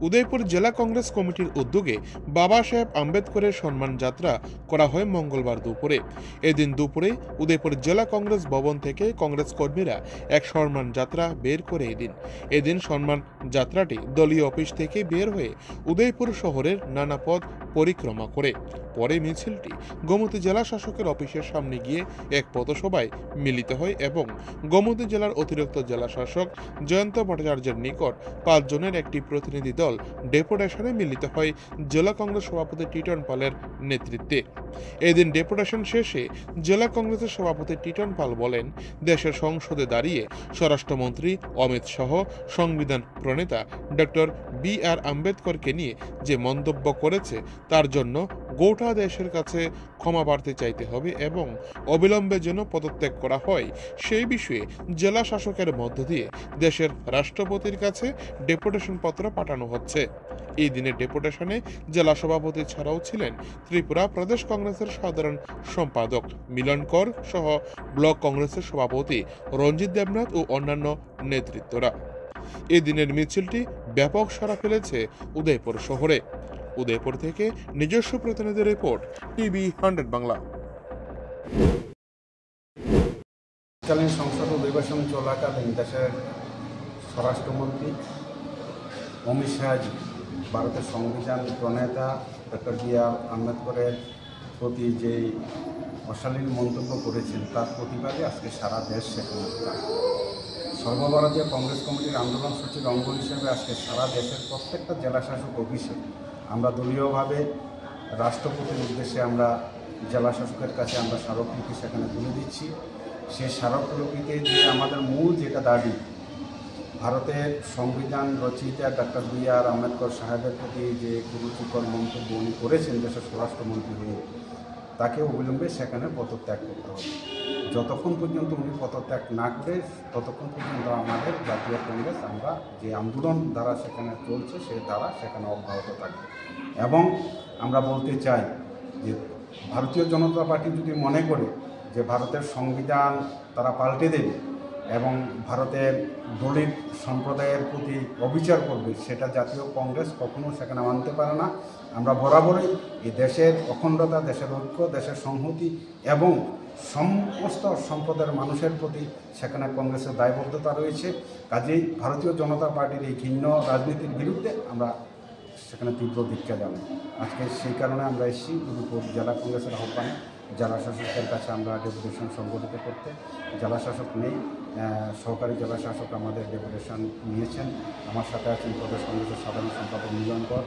উদয়পুর জেলা কংগ্রেস কমিটির উদ্যোগে বাবা সাহেব আম্বেদকরের সম্মান যাত্রা করা হয় মঙ্গলবার দুপুরে। এদিন দুপুরে উদয়পুর জেলা কংগ্রেস ভবন থেকে কংগ্রেস কর্মীরা এক সম্মান যাত্রা বের করে এদিন সম্মান যাত্রাটি দলীয় অফিস থেকে বের হয়ে উদয়পুর শহরের নানা পথ পরিক্রমা করে পরে মিছিলটি গোমতী জেলা শাসকের অফিসের সামনে গিয়ে এক পথসভায় মিলিত হয় এবং গোমতী জেলার অতিরিক্ত জেলা শাসক জয়ন্ত ভট্টাচার্যের নিকট 5 জনের একটি প্রতিনিধি দল ডেপুটেশনে মিলিত হয় জেলা কংগ্রেস সভাপতি টিটন পালের নেতৃত্বে। এদিন ডেপুটেশন শেষে জেলা কংগ্রেসের সভাপতি টিটন পাল বলেন, দেশের সংসদে দাঁড়িয়ে স্বরাষ্ট্রমন্ত্রী অমিত শাহ সংবিধান প্রণেতা ডক্টর বি.আর. আম্বেদকরকে নিয়ে যে মন্তব্য করেছে তার জন্য গোটা দেশের কাছে ক্ষমা প্রার্থী চাইতে হবে এবং অবিলম্বে যেন পদত্যাগ করা হয় সেই বিষয়ে জেলা শাসকের মধ্য দিয়ে দেশের রাষ্ট্রপতির কাছে ডেপুটেশন পত্র পাঠানো হচ্ছে। এই দিনের ডেপুটেশনে জেলা সভাপতি ছাড়াও ছিলেন ত্রিপুরা প্রদেশ কংগ্রেসের সাধারণ সম্পাদক মিলন কর সহ ব্লক কংগ্রেসের সভাপতি রঞ্জিত দেবনাথ ও অন্যান্য নেতৃত্বরা। এই দিনের মিছিলটি ব্যাপক সাড়া ফেলেছে উদয়পুর শহরে। উদয়পুর থেকে নিজস্ব প্রতিনিধি রিপোর্ট, টিভি 100 বাংলা। তৎকালীন সংসদ অধিবেশন চলাকালীন দেশের স্বরাষ্ট্রমন্ত্রী অমিত শাহজি ভারতের সংবিধান প্রণেতা ডক্টর বি.আর. আম্বেদকরের প্রতি যেই অশালীন মন্তব্য করেছেন তার প্রতিবাদে আজকে সারা দেশ সেখানে সর্বভারতীয় কংগ্রেস কমিটির আন্দোলন সূচির অঙ্গ হিসেবে আজকে সারা দেশের প্রত্যেকটা জেলাশাসক অফিসে আমরা দলীয়ভাবে রাষ্ট্রপতির উদ্দেশ্যে আমরা জেলাশাসকের কাছে আমরা স্মারকলিপি সেখানে তুলে দিচ্ছি। সেই স্মারকলিপিতে যে আমাদের মূল যেটা দাবি, ভারতের সংবিধান রচয়িতা ডক্টর বি.আর. আম্বেদকর সাহেবের প্রতি যে কুরুচিকর মন্তব্য উনি করেছেন দেশের স্বরাষ্ট্রমন্ত্রী হয়ে, তাকে অবিলম্বে সেখানে পদত্যাগ করতে হবে। যতক্ষণ পর্যন্ত উনি পদত্যাগ না করে ততক্ষণ পর্যন্ত আমাদের জাতীয় কংগ্রেস আমরা যে আন্দোলন দ্বারা সেখানে চলছে সেই দ্বারা সেখানে অব্যাহত থাকবে। এবং আমরা বলতে চাই যে ভারতীয় জনতা পার্টি যদি মনে করে যে ভারতের সংবিধান তারা পাল্টে দেবে এবং ভারতের দলিত সম্প্রদায়ের প্রতি অবিচার করবে, সেটা জাতীয় কংগ্রেস কখনো সেখানে মানতে পারে না। আমরা বরাবরই এই দেশের অখণ্ডতা, দেশের ঐক্য, দেশের সংহতি এবং সমস্ত সম্প্রদায়ের মানুষের প্রতি সেখানে কংগ্রেসের দায়বদ্ধতা রয়েছে। কাজেই ভারতীয় জনতা পার্টির এই ঘৃণ্য রাজনীতির বিরুদ্ধে আমরা সেখানে তীব্র ধিক্কার জানাই। আজকে সেই কারণে আমরা এসেছি উদয়পুর জেলা কংগ্রেসের আহ্বানে জেলা শাসকের কাছে আমরা ডেপুটেশন সংগঠিত করতে। জেলা শাসক নেই, সহকারী জেলা শাসক আমাদের ডেপুটেশন নিয়েছেন। আমার সাথে আছেন প্রদেশ কংগ্রেসের সাধারণ সম্পাদক মিলন কর।